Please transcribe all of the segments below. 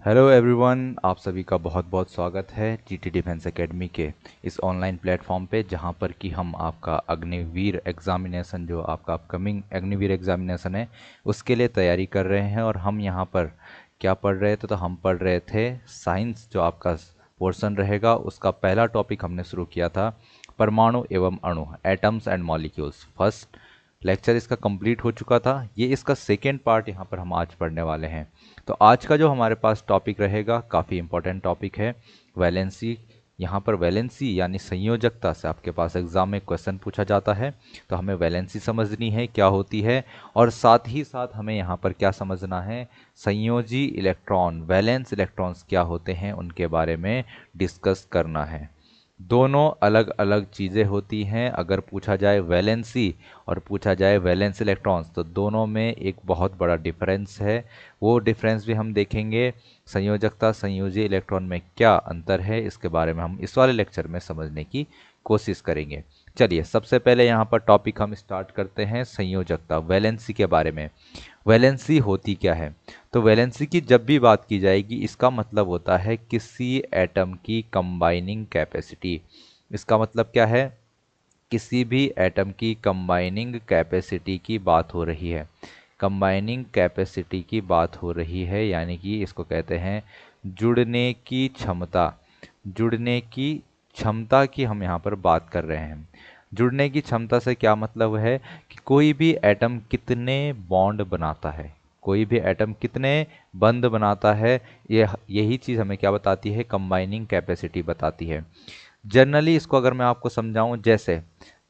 Hello everyone, आप सभी का बहुत बहुत स्वागत है जीटी डिफेंस एकेडमी के इस ऑनलाइन प्लेटफॉर्म पे, जहां पर कि हम आपका अग्निवीर एग्ज़ामिनेशन, जो आपका अपकमिंग अग्निवीर एग्ज़ामिनेशन है, उसके लिए तैयारी कर रहे हैं। और हम यहां पर क्या पढ़ रहे थे? तो हम पढ़ रहे थे साइंस, जो आपका पोर्शन रहेगा उसका पहला टॉपिक हमने शुरू किया था परमाणु एवं अणु, atoms and molecules. First lecture इसका कंप्लीट हो चुका था। ये इसका सेकेंड पार्ट यहाँ पर हम आज पढ़ने वाले हैं। तो आज का जो हमारे पास टॉपिक रहेगा काफ़ी इंपॉर्टेंट टॉपिक है, वैलेंसी। यहाँ पर वैलेंसी यानी संयोजकता से आपके पास एग्जाम में क्वेश्चन पूछा जाता है। तो हमें वैलेंसी समझनी है क्या होती है, और साथ ही साथ हमें यहाँ पर क्या समझना है, संयोजी इलेक्ट्रॉन, वैलेंस इलेक्ट्रॉन्स क्या होते हैं उनके बारे में डिस्कस करना है। दोनों अलग अलग चीज़ें होती हैं। अगर पूछा जाए वैलेंसी और पूछा जाए वैलेंस इलेक्ट्रॉन्स, तो दोनों में एक बहुत बड़ा डिफरेंस है। वो डिफरेंस भी हम देखेंगे। संयोजकता, संयोजी इलेक्ट्रॉन में क्या अंतर है, इसके बारे में हम इस वाले लेक्चर में समझने की कोशिश करेंगे। चलिए, सबसे पहले यहाँ पर टॉपिक हम स्टार्ट करते हैं संयोजकता, वैलेंसी के बारे में। वैलेंसी होती क्या है? तो वैलेंसी की जब भी बात की जाएगी, इसका मतलब होता है किसी एटम की कंबाइनिंग कैपेसिटी। इसका मतलब क्या है? किसी भी एटम की कंबाइनिंग कैपेसिटी की बात हो रही है। कंबाइनिंग कैपेसिटी की बात हो रही है, यानी कि इसको कहते हैं जुड़ने की क्षमता। जुड़ने की क्षमता की हम यहाँ पर बात कर रहे हैं। जुड़ने की क्षमता से क्या मतलब है कि कोई भी एटम कितने बॉन्ड बनाता है, कोई भी एटम कितने बंध बनाता है, यही चीज़ हमें क्या बताती है? कंबाइनिंग कैपेसिटी बताती है। जनरली इसको अगर मैं आपको समझाऊं, जैसे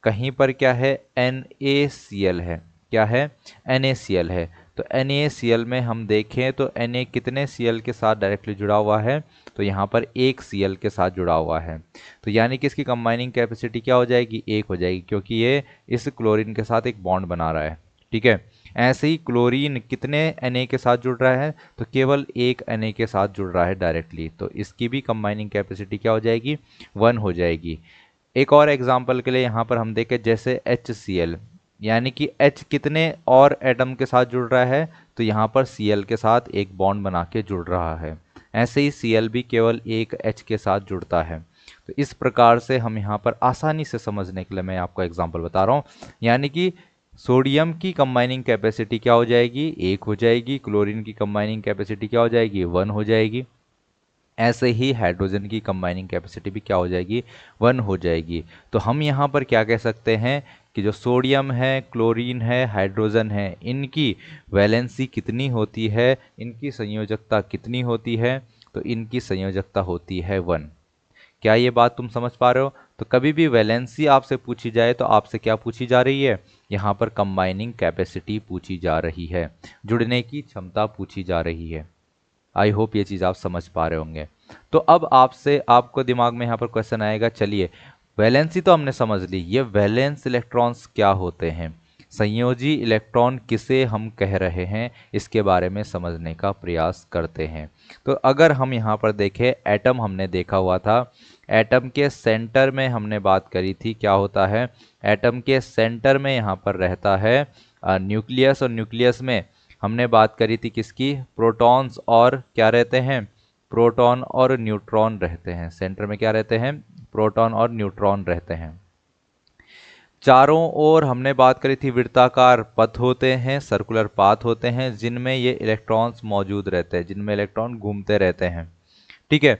कहीं पर क्या है, NaCl है। क्या है? NaCl है। तो NaCl में हम देखें तो Na कितने Cl के साथ डायरेक्टली जुड़ा हुआ है? तो यहाँ पर एक Cl के साथ जुड़ा हुआ है। तो यानी कि इसकी कंबाइनिंग कैपेसिटी क्या हो जाएगी? एक हो जाएगी, क्योंकि ये इस क्लोरीन के साथ एक बॉन्ड बना रहा है। ठीक है। ऐसे ही क्लोरीन कितने Na के साथ जुड़ रहा है? तो केवल एक Na के साथ जुड़ रहा है डायरेक्टली। तो इसकी भी कंबाइनिंग कैपेसिटी क्या हो जाएगी? 1 हो जाएगी। एक और एग्जांपल के लिए यहाँ पर हम देखें, जैसे HCl, यानी कि H कितने और एटम के साथ जुड़ रहा है? तो यहाँ पर Cl के साथ एक बॉन्ड बना के जुड़ रहा है। ऐसे ही Cl भी केवल एक H के साथ जुड़ता है। तो इस प्रकार से हम यहाँ पर आसानी से समझने के लिए मैं आपको एग्जांपल बता रहा हूँ। यानी कि सोडियम की कंबाइनिंग कैपेसिटी क्या हो जाएगी? 1 हो जाएगी। क्लोरीन की कंबाइनिंग कैपेसिटी क्या हो जाएगी? 1 हो जाएगी। ऐसे ही हाइड्रोजन की कंबाइनिंग कैपेसिटी भी क्या हो जाएगी? 1 हो जाएगी। तो हम यहाँ पर क्या कह सकते हैं कि जो सोडियम है, क्लोरीन है, हाइड्रोजन है, इनकी वैलेंसी कितनी होती है, इनकी संयोजकता कितनी होती है? तो इनकी संयोजकता होती है 1। क्या ये बात तुम समझ पा रहे हो? तो कभी भी वैलेंसी आपसे पूछी जाए तो आपसे क्या पूछी जा रही है? यहाँ पर कंबाइनिंग कैपेसिटी पूछी जा रही है, जुड़ने की क्षमता पूछी जा रही है। आई होप ये चीज़ आप समझ पा रहे होंगे। तो अब आपसे आपको दिमाग में यहाँ पर क्वेश्चन आएगा, चलिए वैलेंसी तो हमने समझ ली, ये वैलेंस इलेक्ट्रॉन्स क्या होते हैं, संयोजी इलेक्ट्रॉन किसे हम कह रहे हैं, इसके बारे में समझने का प्रयास करते हैं। तो अगर हम यहाँ पर देखें, एटम हमने देखा हुआ था। एटम के सेंटर में हमने बात करी थी, क्या होता है? एटम के सेंटर में यहाँ पर रहता है न्यूक्लियस, और न्यूक्लियस में हमने बात करी थी किसकी? प्रोटॉन्स और क्या रहते हैं? प्रोटॉन और न्यूट्रॉन रहते हैं। सेंटर में क्या रहते हैं? प्रोटॉन और न्यूट्रॉन रहते हैं। चारों ओर हमने बात करी थी वृत्ताकार पथ होते हैं, सर्कुलर पाथ होते हैं, जिनमें ये इलेक्ट्रॉन्स मौजूद रहते हैं, जिनमें इलेक्ट्रॉन घूमते रहते हैं। ठीक है।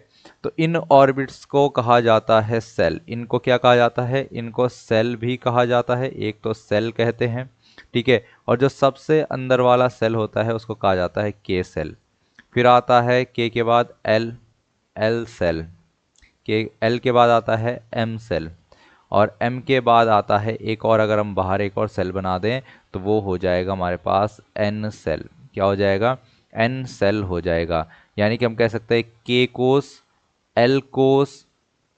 तो इन ऑर्बिट्स को कहा जाता है सेल। इनको क्या कहा जाता है? इनको सेल भी कहा जाता है। एक तो सेल कहते हैं, ठीक है। और जो सबसे अंदर वाला सेल होता है उसको कहा जाता है के सेल। फिर आता है के के बाद एल, एल सेल। के एल के बाद आता है एम सेल, और एम के बाद आता है एक और, अगर हम बाहर एक और सेल बना दें तो वो हो जाएगा हमारे पास एन सेल। क्या हो जाएगा? एन सेल हो जाएगा। यानी कि हम कह सकते हैं के कोस, एल कोस,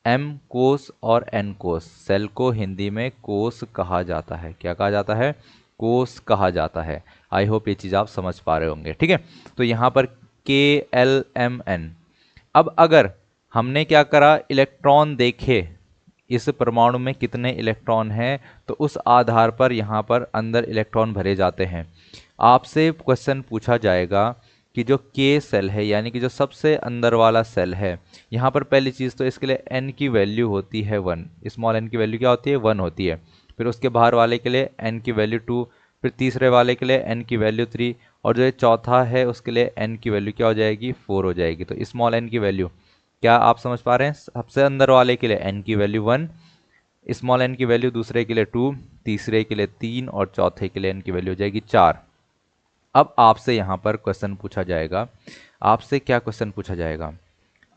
एम कोस और एन कोस। सेल को हिंदी में कोस कहा जाता है। क्या कहा जाता है? कोस कहा जाता है। आई होप ये चीज़ आप समझ पा रहे होंगे। ठीक है। तो यहाँ पर के एल एम एन। अब अगर हमने क्या करा, इलेक्ट्रॉन देखे इस परमाणु में कितने इलेक्ट्रॉन हैं, तो उस आधार पर यहाँ पर अंदर इलेक्ट्रॉन भरे जाते हैं। आपसे क्वेश्चन पूछा जाएगा कि जो के सेल है यानी कि जो सबसे अंदर वाला सेल है, यहाँ पर पहली चीज़ तो इसके लिए n की वैल्यू होती है 1, स्मॉल n की वैल्यू क्या होती है 1 होती है। फिर उसके बाहर वाले के लिए n की वैल्यू 2, फिर तीसरे वाले के लिए n की वैल्यू 3, और जो ये चौथा है उसके लिए n की वैल्यू क्या हो जाएगी 4 हो जाएगी। तो स्मॉल n की वैल्यू क्या आप समझ पा रहे हैं, सबसे अंदर वाले के लिए n की वैल्यू 1, स्मॉल n की वैल्यू दूसरे के लिए 2, तीसरे के लिए 3 और चौथे के लिए n की वैल्यू हो जाएगी 4। अब आपसे यहाँ पर क्वेश्चन पूछा जाएगा, आपसे क्या क्वेश्चन पूछा जाएगा,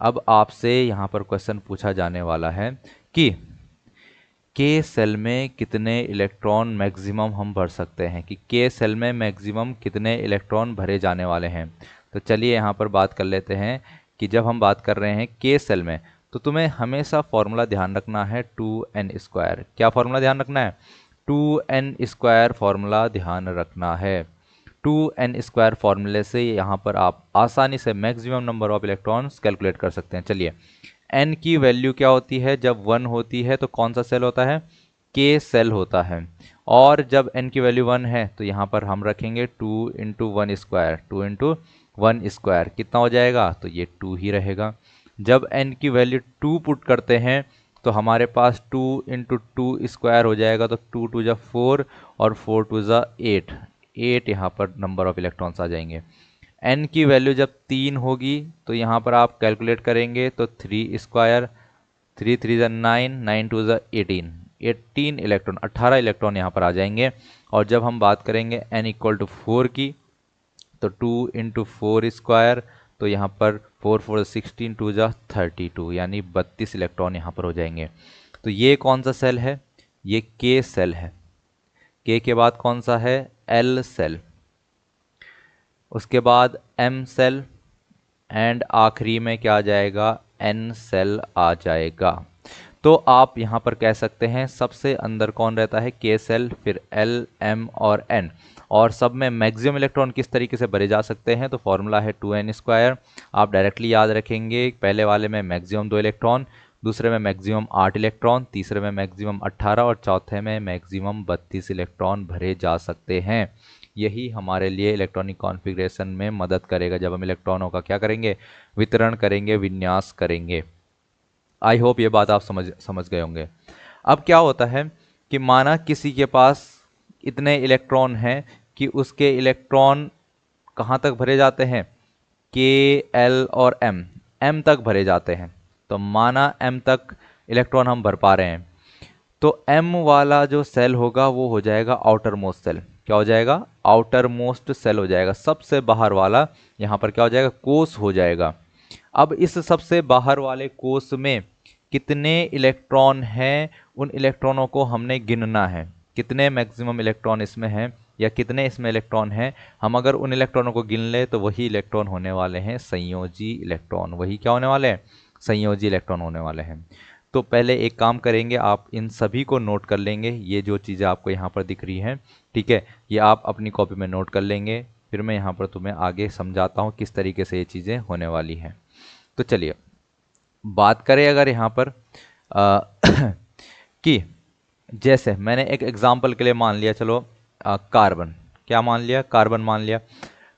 अब आपसे यहाँ पर क्वेश्चन पूछा जाने वाला है कि के सेल में कितने इलेक्ट्रॉन मैक्सिमम हम भर सकते हैं, कि के सेल में मैक्सिमम कितने इलेक्ट्रॉन भरे जाने वाले हैं। तो चलिए यहाँ पर बात कर लेते हैं कि जब हम बात कर रहे हैं के सेल में, तो तुम्हें हमेशा फॉर्मूला ध्यान रखना है 2n²। क्या फॉर्मूला ध्यान रखना है, 2n² फॉर्मूला ध्यान रखना है। 2n² फॉर्मूले से यहाँ पर आप आसानी से maximum number of electrons calculate कर सकते हैं। चलिए, n की वैल्यू क्या होती है, जब 1 होती है तो कौन सा सेल होता है, के सेल होता है। और जब n की वैल्यू 1 है तो यहाँ पर हम रखेंगे 2 × 1², 2 × 1² कितना हो जाएगा, तो ये 2 ही रहेगा। जब n की वैल्यू 2 पुट करते हैं तो हमारे पास 2 × 2² हो जाएगा, तो 2 × 2 = 4 और 4 × 2 = 8, 8 यहाँ पर नंबर ऑफ इलेक्ट्रॉन्स आ जाएंगे। n की वैल्यू जब 3 होगी तो यहाँ पर आप कैलकुलेट करेंगे तो 3², 3 × 3 = 9, 9 × 2 = 18, 18 इलेक्ट्रॉन, 18 इलेक्ट्रॉन यहाँ पर आ जाएंगे। और जब हम बात करेंगे n = 4 की, तो 2 × 4², तो यहाँ पर 4 × 4 = 16, 2 = 32, यानी 32 इलेक्ट्रॉन यहाँ पर हो जाएंगे। तो ये कौन सा सेल है, ये के सेल है। के बाद कौन सा है, एल सेल, उसके बाद एम सेल, एंड आखिरी में क्या आ जाएगा, एन सेल आ जाएगा। तो आप यहाँ पर कह सकते हैं सबसे अंदर कौन रहता है, के सेल, फिर एल, एम और एन। और सब में मैक्सिमम इलेक्ट्रॉन किस तरीके से भरे जा सकते हैं, तो फॉर्मूला है 2n²। आप डायरेक्टली याद रखेंगे, पहले वाले में मैक्सिमम 2 इलेक्ट्रॉन, दूसरे में मैक्सिमम 8 इलेक्ट्रॉन, तीसरे में मैक्सिमम 18 और चौथे में मैक्सिमम 32 इलेक्ट्रॉन भरे जा सकते हैं। यही हमारे लिए इलेक्ट्रॉनिक कॉन्फ़िगरेशन में मदद करेगा जब हम इलेक्ट्रॉनों का क्या करेंगे, वितरण करेंगे, विन्यास करेंगे। आई होप ये बात आप समझ गए होंगे। अब क्या होता है कि माना किसी के पास इतने इलेक्ट्रॉन हैं कि उसके इलेक्ट्रॉन कहाँ तक भरे जाते हैं, के, एल और एम, एम तक भरे जाते हैं। तो माना एम तक इलेक्ट्रॉन हम भर पा रहे हैं, तो एम वाला जो सेल होगा वो हो जाएगा आउटर मोस्ट सेल। क्या हो जाएगा, आउटर मोस्ट सेल हो जाएगा, सबसे बाहर वाला यहाँ पर क्या हो जाएगा, कोष हो जाएगा। अब इस सबसे बाहर वाले कोष में कितने इलेक्ट्रॉन हैं, उन इलेक्ट्रॉनों को हमने गिनना है, कितने मैक्सिमम इलेक्ट्रॉन इसमें हैं या कितने इसमें इलेक्ट्रॉन हैं। हम अगर उन इलेक्ट्रॉनों को गिन ले तो वही इलेक्ट्रॉन होने वाले हैं संयोजी इलेक्ट्रॉन, वही क्या होने वाले हैं, संयोजी इलेक्ट्रॉन होने वाले हैं। तो पहले एक काम करेंगे, आप इन सभी को नोट कर लेंगे, ये जो चीज़ें आपको यहाँ पर दिख रही हैं, ठीक है, ये आप अपनी कॉपी में नोट कर लेंगे। फिर मैं यहाँ पर तुम्हें आगे समझाता हूँ किस तरीके से ये चीज़ें होने वाली हैं। तो चलिए बात करें अगर यहाँ पर कि जैसे मैंने एक एग्जाम्पल के लिए मान लिया, चलो कार्बन, क्या मान लिया, कार्बन मान लिया।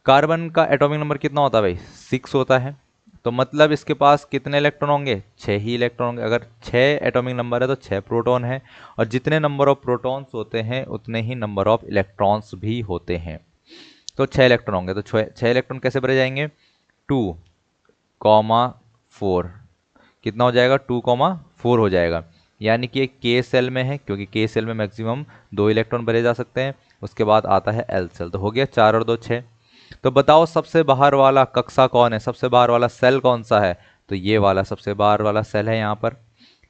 कार्बन का एटॉमिक नंबर कितना होता है भाई, 6 होता है। तो मतलब इसके पास कितने इलेक्ट्रॉन होंगे, 6 ही इलेक्ट्रॉन होंगे। अगर 6 एटॉमिक नंबर है तो 6 प्रोटॉन है, और जितने नंबर ऑफ प्रोटॉन्स होते हैं उतने ही नंबर ऑफ इलेक्ट्रॉन्स भी होते हैं। तो 6 इलेक्ट्रॉन होंगे, तो 6 इलेक्ट्रॉन कैसे भरे जाएंगे, 2,4, कितना हो जाएगा, 2,4 हो जाएगा। यानी कि एक के सेल में है, क्योंकि के सेल में मैक्सिमम 2 इलेक्ट्रॉन भरे जा सकते हैं। उसके बाद आता है एल सेल, तो हो गया 4 और 2 6। तो बताओ सबसे बाहर वाला कक्षा कौन है, सबसे बाहर वाला सेल कौन सा है, तो ये वाला सबसे बाहर वाला सेल है यहाँ पर,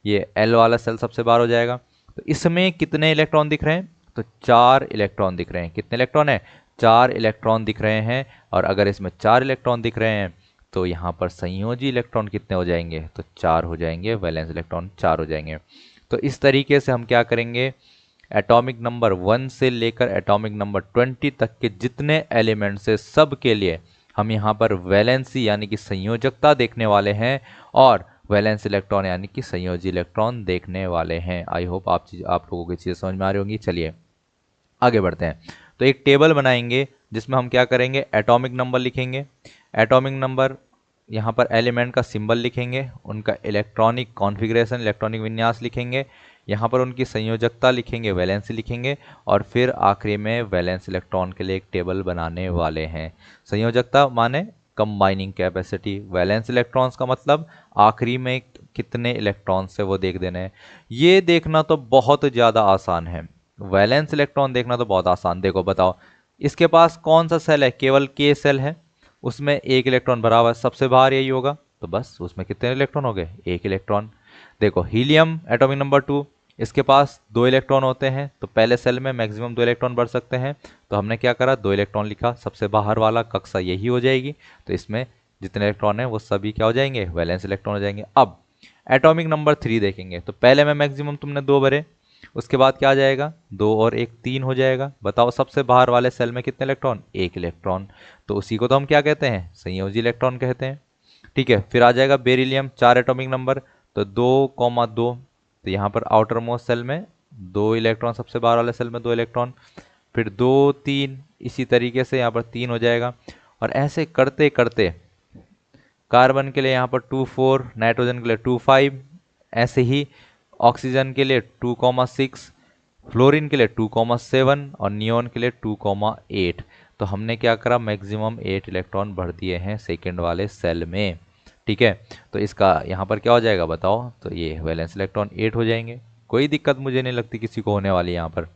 ये एल वाला सेल सबसे बाहर हो जाएगा। तो इसमें कितने इलेक्ट्रॉन दिख रहे हैं, तो 4 इलेक्ट्रॉन दिख रहे हैं। कितने इलेक्ट्रॉन है, 4 इलेक्ट्रॉन दिख रहे हैं। और अगर इसमें 4 इलेक्ट्रॉन दिख रहे हैं तो यहाँ पर संयोजी इलेक्ट्रॉन कितने हो जाएंगे, तो 4 हो जाएंगे, वैलेंस इलेक्ट्रॉन 4 हो जाएंगे। तो इस तरीके से हम क्या करेंगे, एटॉमिक नंबर 1 से लेकर एटॉमिक नंबर 20 तक के जितने एलिमेंट्स है सब के लिए हम यहाँ पर वैलेंसी यानी कि संयोजकता देखने वाले हैं, और वैलेंस इलेक्ट्रॉन यानी कि संयोजी इलेक्ट्रॉन देखने वाले हैं। आई होप आप लोगों की चीज़ें समझ में आ रही होंगी। चलिए आगे बढ़ते हैं। तो एक टेबल बनाएंगे जिसमें हम क्या करेंगे, एटॉमिक नंबर लिखेंगे, एटॉमिक नंबर, यहाँ पर एलिमेंट का सिंबल लिखेंगे, उनका इलेक्ट्रॉनिक कॉन्फ़िगरेशन, इलेक्ट्रॉनिक विन्यास लिखेंगे, यहाँ पर उनकी संयोजकता लिखेंगे, वैलेंसी लिखेंगे, और फिर आखिरी में वैलेंस इलेक्ट्रॉन के लिए एक टेबल बनाने वाले हैं। संयोजकता माने कंबाइनिंग कैपेसिटी, वैलेंस इलेक्ट्रॉन्स का मतलब आखिरी में कितने इलेक्ट्रॉन्स से वो देख देने हैं। ये देखना तो बहुत ज़्यादा आसान है, वैलेंस इलेक्ट्रॉन देखना तो बहुत आसान। देखो बताओ, इसके पास कौन सा सेल है, केवल के सेल है, उसमें एक इलेक्ट्रॉन भरा हुआ है, सबसे बाहर यही होगा, तो बस उसमें कितने इलेक्ट्रॉन हो गए, एक इलेक्ट्रॉन। देखो हीलियम एटॉमिक नंबर 2, इसके पास 2 इलेक्ट्रॉन होते हैं, तो पहले सेल में मैक्सिमम 2 इलेक्ट्रॉन भर सकते हैं, तो हमने क्या करा, 2 इलेक्ट्रॉन लिखा, सबसे बाहर वाला कक्षा यही हो जाएगी, तो इसमें जितने इलेक्ट्रॉन है वो सभी क्या हो जाएंगे, वैलेंस इलेक्ट्रॉन हो जाएंगे। अब एटॉमिक नंबर 3 देखेंगे, तो पहले में मैक्सिमम तुमने 2 भरे, उसके बाद क्या आ जाएगा, 2 और 1 3 हो जाएगा। बताओ सबसे बाहर वाले सेल में कितने इलेक्ट्रॉन, एक इलेक्ट्रॉन, तो उसी को तो हम क्या कहते हैं, संयोजी इलेक्ट्रॉन कहते हैं। ठीक है, फिर आ जाएगा बेरिलियम, 4 एटॉमिक नंबर, तो 2,2, तो यहाँ पर आउटर मोस्ट सेल में 2 इलेक्ट्रॉन, सबसे बाहर वाले सेल में 2 इलेक्ट्रॉन, फिर 2 3, इसी तरीके से यहाँ पर 3 हो जाएगा, और ऐसे करते करते कार्बन के लिए यहाँ पर 2,4, नाइट्रोजन के लिए 2,5, ऐसे ही ऑक्सीजन के लिए 2,6, फ्लोरीन के लिए 2,7 और नियोन के लिए 2,8। तो हमने क्या करा, मैक्सिमम 8 इलेक्ट्रॉन भर दिए हैं सेकेंड वाले सेल में। ठीक है, तो इसका यहाँ पर क्या हो जाएगा बताओ, तो ये वैलेंस इलेक्ट्रॉन 8 हो जाएंगे। कोई दिक्कत मुझे नहीं लगती किसी को होने वाली। यहाँ पर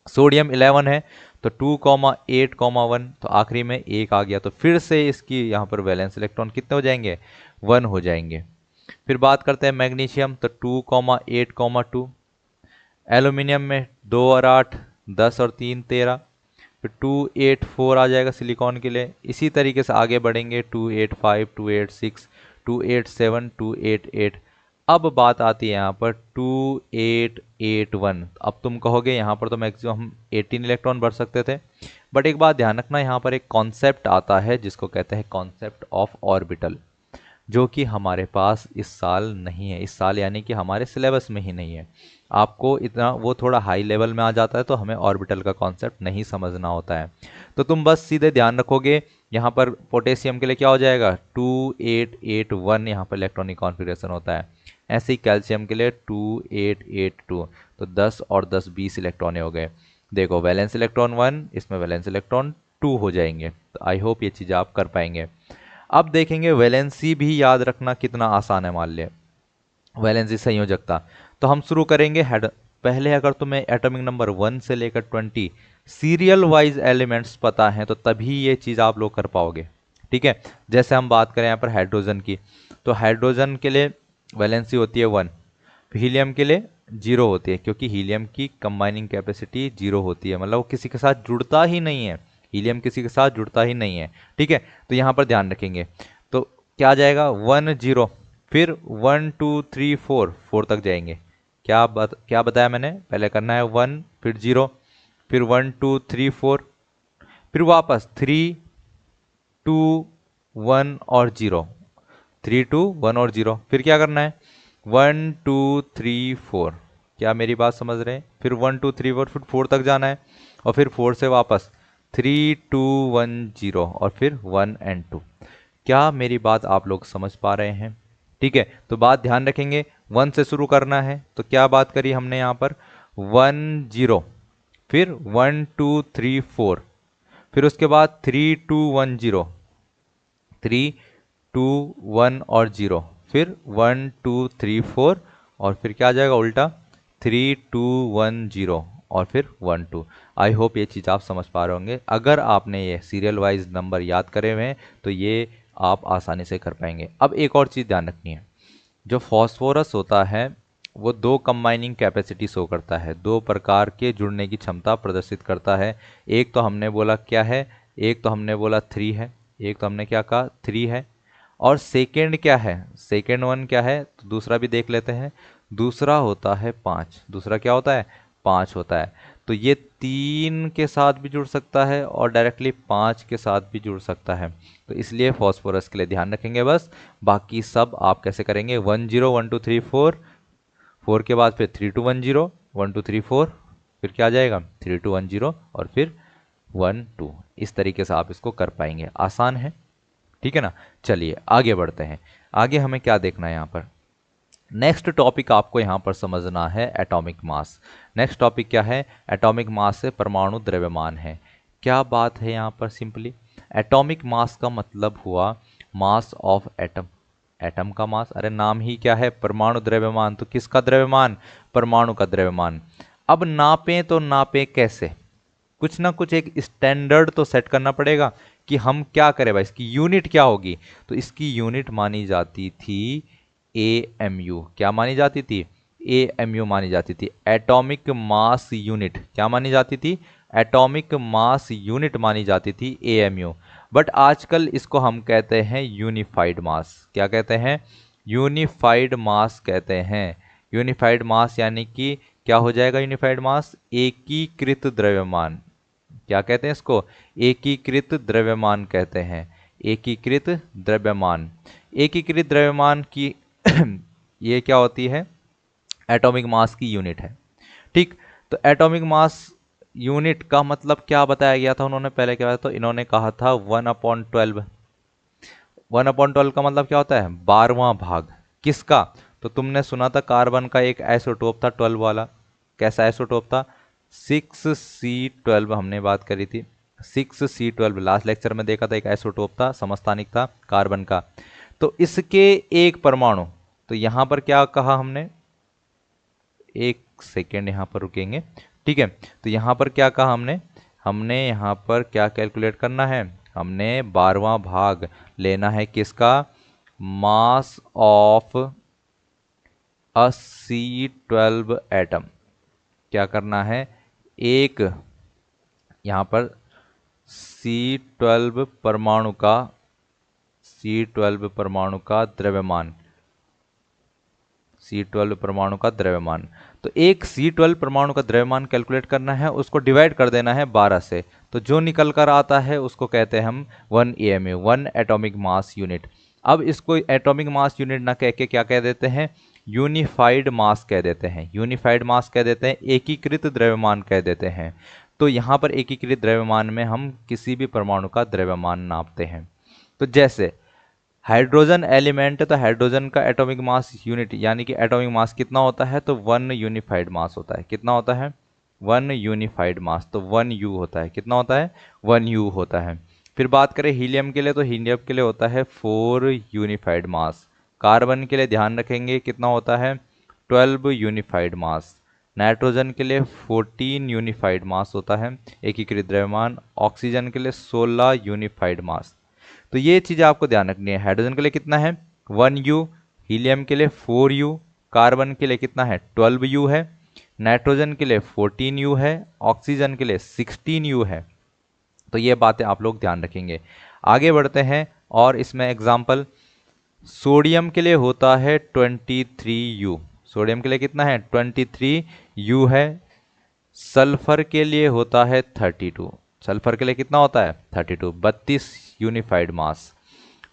सोडियम 11 है, तो 2,8,1, तो आखिरी में एक आ गया, तो फिर से इसकी यहाँ पर वैलेंस इलेक्ट्रॉन कितने हो जाएंगे, 1 हो जाएंगे। फिर बात करते हैं मैग्नीशियम, तो 2,8,2, एल्यूमिनियम में 2 और 8 10 और 3 13, फिर 2,8,4 आ जाएगा सिलिकॉन के लिए। इसी तरीके से आगे बढ़ेंगे, 2,8,5, 2,8,6, 2,8,7, 2,8,8। अब बात आती है यहाँ पर 2,8,8,1। अब तुम कहोगे यहाँ पर तो मैक्सिमम हम 18 इलेक्ट्रॉन भर सकते थे, बट एक बात ध्यान रखना, यहाँ पर एक कॉन्सेप्ट आता है जिसको कहते हैं कॉन्सेप्ट ऑफ ऑर्बिटल, जो कि हमारे पास इस साल नहीं है, इस साल यानी कि हमारे सिलेबस में ही नहीं है। आपको इतना वो थोड़ा हाई लेवल में आ जाता है, तो हमें ऑर्बिटल का कॉन्सेप्ट नहीं समझना होता है। तो तुम बस सीधे ध्यान रखोगे, यहाँ पर पोटेशियम के लिए क्या हो जाएगा, 2,8,8,1 यहाँ पर इलेक्ट्रॉनिक कॉन्फ़िगरेशन होता है। ऐसे ही कैल्शियम के लिए 2,8,8,2, तो 10 और 10 20 इलेक्ट्रॉन हो गए। देखो वैलेंस इलेक्ट्रॉन 1, इसमें वैलेंस इलेक्ट्रॉन 2 हो जाएंगे। तो आई होप ये चीज़ आप कर पाएंगे। अब देखेंगे वैलेंसी भी याद रखना कितना आसान है। मान लिया वैलेंसी संयोजकता, तो हम शुरू करेंगे हेड। पहले अगर तुम्हें एटॉमिक नंबर 1 से लेकर 20 सीरियल वाइज एलिमेंट्स पता है, तो तभी ये चीज़ आप लोग कर पाओगे। ठीक है, जैसे हम बात करें यहाँ पर हाइड्रोजन की, तो हाइड्रोजन के लिए वैलेंसी होती है 1, हीलियम के लिए 0 होती है, क्योंकि हीलियम की कंबाइनिंग कैपेसिटी 0 होती है, मतलब वो किसी के साथ जुड़ता ही नहीं है, हीलियम किसी के साथ जुड़ता ही नहीं है। ठीक है, तो यहाँ पर ध्यान रखेंगे, तो क्या आ जाएगा 1 0, फिर 1 2 3 4 4 तक जाएंगे। क्या बताया मैंने, पहले करना है 1 फिर 0 फिर 1 2 3 4, फिर वापस 3 2 1 और 0, 3 2 1 और 0, फिर क्या करना है 1 2 3 4। क्या मेरी बात समझ रहे हैं, फिर 1 2 3 4, फिर 4 तक जाना है, और फिर 4 से वापस 3 2 1 0, और फिर 1 एंड 2। क्या मेरी बात आप लोग समझ पा रहे हैं। ठीक है, तो बात ध्यान रखेंगे, 1 से शुरू करना है, तो क्या बात करी हमने यहाँ पर 1 0, फिर 1 2 3 4, फिर उसके बाद 3 2 1 0, 3 2 1 और 0, फिर 1 2 3 4, और फिर क्या आ जाएगा उल्टा 3 2 1 0, और फिर 1 2। आई होप ये चीज़ आप समझ पा रहे होंगे। अगर आपने ये सीरियल वाइज नंबर याद करे हुए हैं, तो ये आप आसानी से कर पाएंगे। अब एक और चीज़ ध्यान रखनी है, जो फॉस्फोरस होता है वो 2 कंबाइनिंग कैपेसिटी शो करता है, 2 प्रकार के जुड़ने की क्षमता प्रदर्शित करता है। एक तो हमने बोला क्या है, एक तो हमने बोला 3 है, एक तो हमने क्या कहा 3 है, और सेकेंड क्या है, सेकेंड वन क्या है, तो दूसरा भी देख लेते हैं। दूसरा होता है 5, दूसरा क्या होता है 5 होता है। तो ये 3 के साथ भी जुड़ सकता है और डायरेक्टली 5 के साथ भी जुड़ सकता है, तो इसलिए फॉस्फोरस के लिए ध्यान रखेंगे बस। बाकी सब आप कैसे करेंगे 1 0 1 2 3 4, 4 के बाद फिर 3 2 1 0, 1 2 3 4, फिर क्या आ जाएगा 3 2 1 0, और फिर 1 2। इस तरीके से आप इसको कर पाएंगे, आसान है। ठीक है ना। चलिए आगे बढ़ते हैं। आगे हमें क्या देखना है यहाँ पर, नेक्स्ट टॉपिक आपको यहाँ पर समझना है एटॉमिक मास। नेक्स्ट टॉपिक क्या है, एटॉमिक मास से परमाणु द्रव्यमान है। क्या बात है यहाँ पर, सिंपली एटॉमिक मास का मतलब हुआ मास ऑफ एटम। एटम का मास, अरे नाम ही क्या है, परमाणु द्रव्यमान, तो किसका द्रव्यमान, परमाणु का द्रव्यमान। अब नापें तो नापें कैसे, कुछ ना कुछ एक स्टैंडर्ड तो सेट करना पड़ेगा कि हम क्या करें भाई, इसकी यूनिट क्या होगी। तो इसकी यूनिट मानी जाती थी AMU। क्या मानी जाती थी, AMU मानी जाती थी, एटॉमिक मास यूनिट। क्या मानी जाती थी, एटॉमिक मास यूनिट मानी जाती थी AMU। बट आजकल इसको हम कहते हैं यूनिफाइड मास। क्या कहते हैं, यूनिफाइड मास कहते हैं। यूनिफाइड मास यानी कि क्या हो जाएगा यूनिफाइड मास, एकीकृत द्रव्यमान। क्या कहते हैं इसको, एकीकृत द्रव्यमान कहते हैं, एकीकृत द्रव्यमान। एकीकृत द्रव्यमान की ये क्या होती है, एटॉमिक मास की यूनिट है। ठीक, तो एटॉमिक मास यूनिट का मतलब क्या बताया गया था उन्होंने, पहले क्या बताया, तो इन्होंने कहा था 1/12। 1/12 का मतलब क्या होता है, 12वां भाग। किसका, तो तुमने सुना था कार्बन का एक आइसोटोप था 12 वाला। कैसा आइसोटोप था, 6C12 हमने बात करी थी। 6C12 लास्ट लेक्चर में देखा था, एक आइसोटोप था, समस्थानिक था कार्बन का। तो इसके एक परमाणु, तो यहां पर क्या कहा हमने, एक सेकेंड यहां पर रुकेंगे, ठीक है। तो यहां पर क्या कहा हमने, हमने यहां पर क्या कैलकुलेट करना है, हमने 12वां भाग लेना है किसका, mass of a C12 atom. क्या करना है, एक यहां पर C12 परमाणु का, C12 परमाणु का द्रव्यमान, C12 परमाणु का द्रव्यमान। तो एक C12 परमाणु का द्रव्यमान कैलकुलेट करना है, उसको डिवाइड कर देना है 12 से, तो जो निकल कर आता है उसको कहते हैं हम 1 AMU, 1 एटॉमिक मास यूनिट। अब इसको एटॉमिक मास यूनिट ना कह के क्या कह देते हैं, यूनिफाइड मास कह देते हैं। यूनिफाइड मास कह देते हैं, एकीकृत द्रव्यमान कह देते हैं। तो यहाँ पर एकीकृत द्रव्यमान में हम किसी भी परमाणु का द्रव्यमान नापते हैं। तो जैसे हाइड्रोजन एलिमेंट है, तो हाइड्रोजन का एटॉमिक मास यूनिट यानी कि एटॉमिक मास कितना होता है, तो 1 यूनिफाइड मास होता है। कितना होता है, 1 यूनिफाइड मास, तो 1U होता है। कितना होता है, 1U होता है। फिर बात करें हीलियम के लिए, तो हीलियम के लिए होता है 4 यूनिफाइड मास। कार्बन के लिए ध्यान रखेंगे कितना होता है, 12 यूनिफाइड मास। नाइट्रोजन के लिए 14 यूनिफाइड मास होता है एकीकृत द्रव्यमान। ऑक्सीजन के लिए 16 यूनिफाइड मास। तो ये चीज़ें आपको ध्यान रखनी है। हाइड्रोजन के लिए कितना है, 1U, हीलियम के लिए 4U, कार्बन के लिए कितना है, 12U है, नाइट्रोजन के लिए 14U है, ऑक्सीजन के लिए 16U है। तो ये बातें आप लोग ध्यान रखेंगे। आगे बढ़ते हैं, और इसमें एग्जाम्पल, सोडियम के लिए होता है 23U। सोडियम के लिए कितना है, 23U है। सल्फर के लिए होता है 32। सल्फर के लिए कितना होता है, 32, 32 यूनिफाइड मास।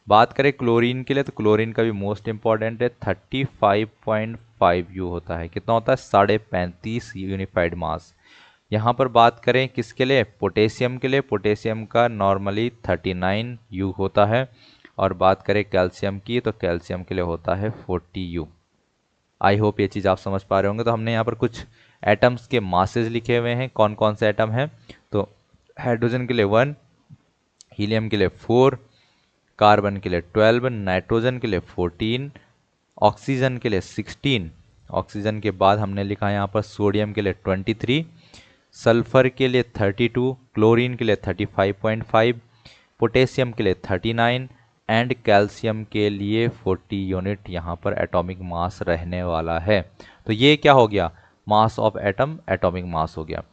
बात करें क्लोरीन के लिए, तो क्लोरीन का भी मोस्ट इंपॉर्टेंट है, 35.5U होता है। कितना होता है, 35.5 यूनिफाइड मास। यहाँ पर बात करें किसके लिए, पोटेशियम के लिए, पोटेशियम का नॉर्मली 39U होता है। और बात करें कैल्शियम की, तो कैल्शियम के लिए होता है 40U। आई होप ये चीज़ आप समझ पा रहे होंगे। तो हमने यहाँ पर कुछ एटम्स के मासेज लिखे हुए हैं, कौन कौन से एटम हैं, तो हाइड्रोजन के लिए 1, हीलियम के लिए 4, कार्बन के लिए 12, नाइट्रोजन के लिए 14, ऑक्सीजन के लिए 16। ऑक्सीजन के बाद हमने लिखा है यहाँ पर सोडियम के लिए 23, सल्फर के लिए 32, क्लोरीन के लिए 35.5, पोटेशियम के लिए 39 एंड कैल्शियम के लिए 40 यूनिट यहाँ पर एटॉमिक मास रहने वाला है। तो ये क्या हो गया, mass of atom, atomic mass हो गया।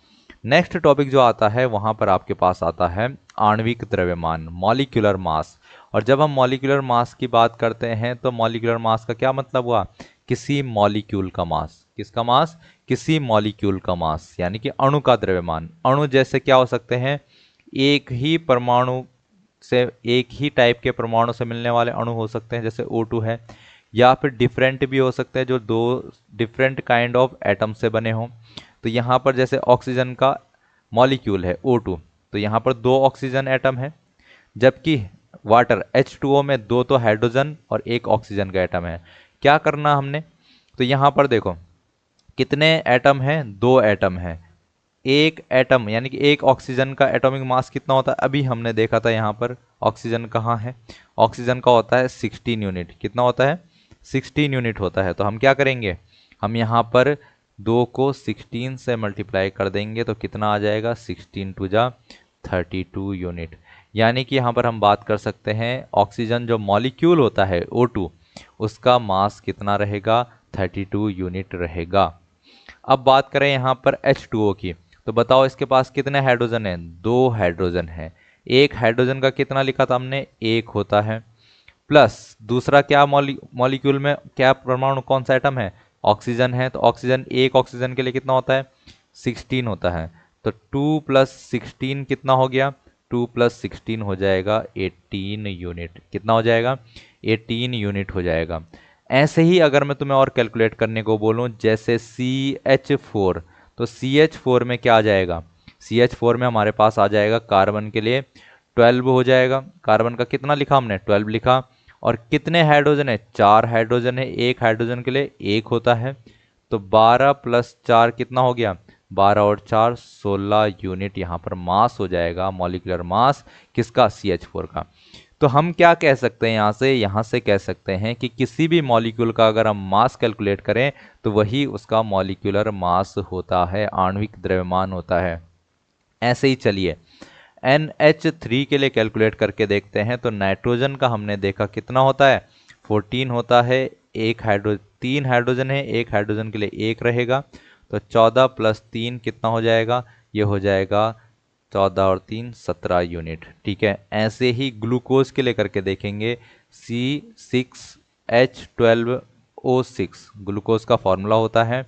नेक्स्ट टॉपिक जो आता है वहाँ पर आपके पास आता है आणविक द्रव्यमान, मॉलिक्यूलर मास। और जब हम मॉलिक्यूलर मास की बात करते हैं, तो मॉलिक्यूलर मास का क्या मतलब हुआ, किसी मॉलिक्यूल का मास। किसका मास, किसी मॉलिक्यूल का मास, यानी कि अणु का द्रव्यमान। अणु जैसे क्या हो सकते हैं, एक ही परमाणु से, एक ही टाइप के परमाणु से मिलने वाले अणु हो सकते हैं, जैसे O2 है, या फिर डिफरेंट भी हो सकते हैं, जो दो डिफरेंट काइंड ऑफ एटम से बने हों। तो यहाँ पर जैसे ऑक्सीजन का मॉलिक्यूल है O2, तो यहाँ पर 2 ऑक्सीजन एटम है, जबकि वाटर H2O में दो तो हाइड्रोजन और एक ऑक्सीजन का एटम है। क्या करना हमने, तो यहाँ पर देखो कितने एटम हैं, दो एटम हैं। एक एटम यानी कि एक ऑक्सीजन का एटॉमिक मास कितना होता है, अभी हमने देखा था यहाँ पर ऑक्सीजन कहाँ है, ऑक्सीजन का होता है 16 यूनिट। कितना होता है, 16 यूनिट होता है। तो हम क्या करेंगे, हम यहाँ पर दो को 16 से मल्टीप्लाई कर देंगे तो कितना आ जाएगा, 16 टू जा 32 यूनिट। यानी कि यहाँ पर हम बात कर सकते हैं ऑक्सीजन जो मॉलिक्यूल होता है O2 उसका मास कितना रहेगा, 32 यूनिट रहेगा। अब बात करें यहाँ पर H2O की, तो बताओ इसके पास कितने हाइड्रोजन हैं, दो हाइड्रोजन है। एक हाइड्रोजन का कितना लिखा था हमने, एक होता है, प्लस दूसरा क्या मॉलिक्यूल में क्या परमाणु कौन सा एटम है, ऑक्सीजन है। तो ऑक्सीजन, एक ऑक्सीजन के लिए कितना होता है, 16 होता है। तो 2 प्लस 16 कितना हो गया, 2 प्लस 16 हो जाएगा 18 यूनिट। कितना हो जाएगा, 18 यूनिट हो जाएगा। ऐसे ही अगर मैं तुम्हें और कैलकुलेट करने को बोलूं, जैसे CH4, तो CH4 में क्या आ जाएगा, CH4 में हमारे पास आ जाएगा कार्बन के लिए 12 हो जाएगा। कार्बन का कितना लिखा हमने, 12 लिखा। और कितने हाइड्रोजन है, चार हाइड्रोजन है, एक हाइड्रोजन के लिए एक होता है। तो 12 प्लस 4 कितना हो गया, 12 और 4 16 यूनिट यहाँ पर मास हो जाएगा, मॉलिक्यूलर मास किसका, CH4 का। तो हम क्या कह सकते हैं यहाँ से कह सकते हैं कि किसी भी मॉलिक्यूल का अगर हम मास कैलकुलेट करें तो वही उसका मॉलिक्यूलर मास होता है, आणविक द्रव्यमान होता है। ऐसे ही चलिए NH3 के लिए कैलकुलेट करके देखते हैं। तो नाइट्रोजन का हमने देखा कितना होता है, 14 होता है। तीन हाइड्रोजन है, एक हाइड्रोजन के लिए एक रहेगा। तो 14 प्लस 3 कितना हो जाएगा, ये हो जाएगा 14 और 3 17 यूनिट। ठीक है, ऐसे ही ग्लूकोज के लिए करके देखेंगे। C6H12O6 ग्लूकोज का फॉर्मूला होता है।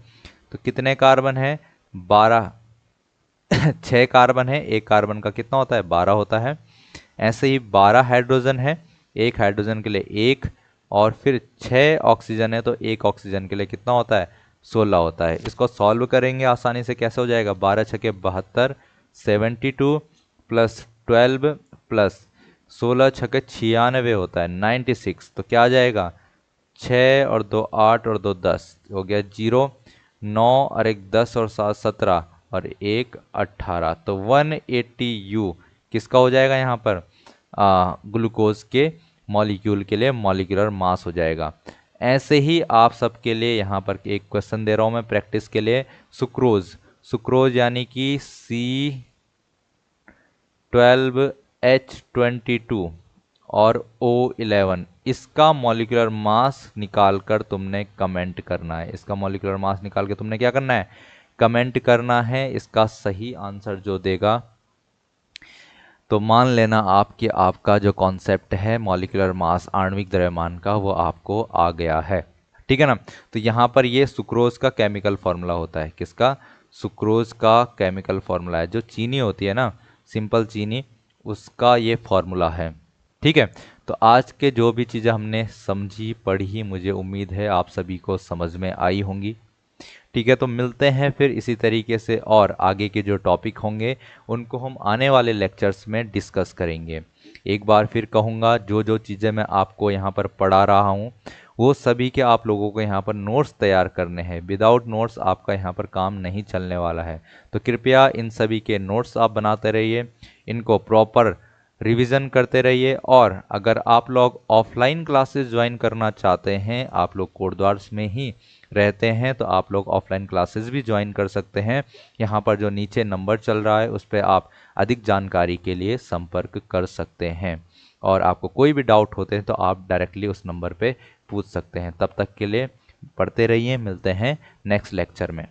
तो कितने कार्बन है, 12 6 कार्बन है, एक कार्बन का कितना होता है, 12 होता है। ऐसे ही 12 हाइड्रोजन है, एक हाइड्रोजन के लिए एक, और फिर 6 ऑक्सीजन है तो एक ऑक्सीजन के लिए कितना होता है, 16 होता है। इसको सॉल्व करेंगे आसानी से, कैसे हो जाएगा, 12 छके 72, 72 प्लस 12 प्लस 16 छके 96 होता है, 96। तो क्या आ जाएगा, 6 और 2 8 और 2 10 हो गया 0, 9 और एक 10 और 7 17 और एक 18। तो 180 U किसका हो जाएगा यहाँ पर, ग्लूकोज के मॉलिक्यूल के लिए मॉलिक्यूलर मास हो जाएगा। ऐसे ही आप सबके लिए यहाँ पर एक क्वेश्चन दे रहा हूँ मैं प्रैक्टिस के लिए। सुक्रोज, सुक्रोज यानी कि C12H22 और O11, इसका मॉलिक्यूलर मास निकाल कर तुमने कमेंट करना है। इसका मॉलिक्यूलर मास निकाल के तुमने क्या करना है, कमेंट करना है। इसका सही आंसर जो देगा, तो मान लेना आपकी आपका जो कॉन्सेप्ट है मॉलिक्यूलर मास आणविक द्रव्यमान का वो आपको आ गया है। ठीक है ना। तो यहाँ पर ये सुक्रोज का केमिकल फॉर्मूला होता है, किसका, सुक्रोज का केमिकल फॉर्मूला है। जो चीनी होती है ना, सिंपल चीनी, उसका ये फॉर्मूला है। ठीक है। तो आज के जो भी चीज़ें हमने समझी पढ़ी, मुझे उम्मीद है आप सभी को समझ में आई होंगी। ठीक है, तो मिलते हैं फिर इसी तरीके से, और आगे के जो टॉपिक होंगे उनको हम आने वाले लेक्चर्स में डिस्कस करेंगे। एक बार फिर कहूँगा, जो जो चीज़ें मैं आपको यहाँ पर पढ़ा रहा हूँ वो सभी के आप लोगों को यहाँ पर नोट्स तैयार करने हैं। विदाउट नोट्स आपका यहाँ पर काम नहीं चलने वाला है। तो कृपया इन सभी के नोट्स आप बनाते रहिए, इनको प्रॉपर रिवीजन करते रहिए। और अगर आप लोग ऑफलाइन क्लासेस ज्वाइन करना चाहते हैं, आप लोग कोटद्वार में ही रहते हैं, तो आप लोग ऑफलाइन क्लासेस भी ज्वाइन कर सकते हैं। यहाँ पर जो नीचे नंबर चल रहा है उस पर आप अधिक जानकारी के लिए संपर्क कर सकते हैं। और आपको कोई भी डाउट होते हैं तो आप डायरेक्टली उस नंबर पे पूछ सकते हैं। तब तक के लिए पढ़ते रहिए, मिलते हैं नेक्स्ट लेक्चर में।